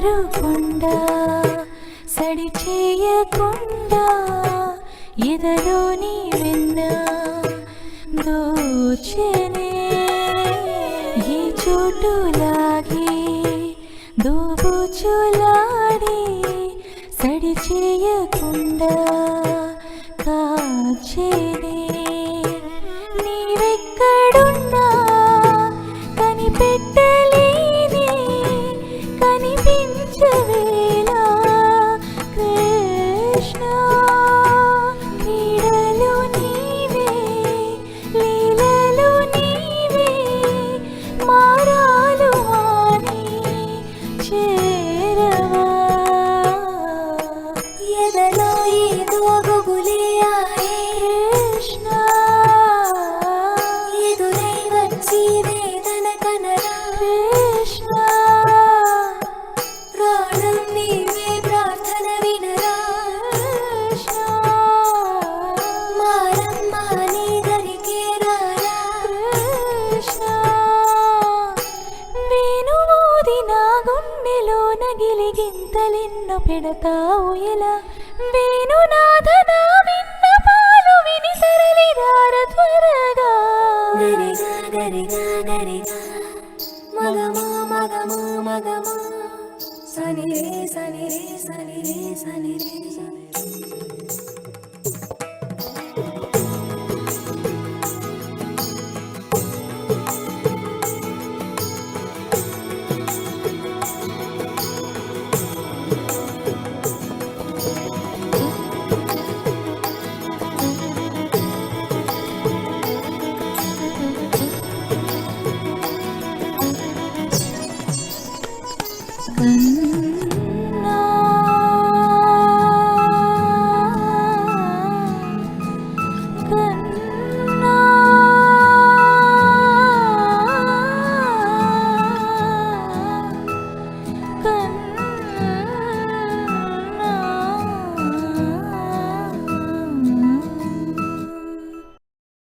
జారకుండా సడి చేయకుండా ఎదలోని వెన్న దోచెనే ఈ చోటులాగే దోబుచులాడి సడి చేయకుండా కాచెనే నీవెక్కడున్నా కనిపెట్టలేని కనిపించవేలా కృష్ణ క్రీడలు నీవే లీలలు నీవే మారాలు అని చేరవా ఎదలో ఏదో గుబులే ఆయే కృష్ణ ఎదురై వచ్చి వేదన కనరా కృష్ణ ప్రాణం నీవే ప్రార్థన వినరా కృష్ణ మారమ్మా నీ దరికే రారా కృష్ణ వేణువూది నా గుండెలో నగిలిగింతలెన్నో పెడతావు ఎలా వేణునాథ నా విన్నపాలు విని తరలి రార త్వరగా గరిగా గరిగా గరిగా మగమా మగమా మగమా సని రే సని రే సని రే సని రే సని రే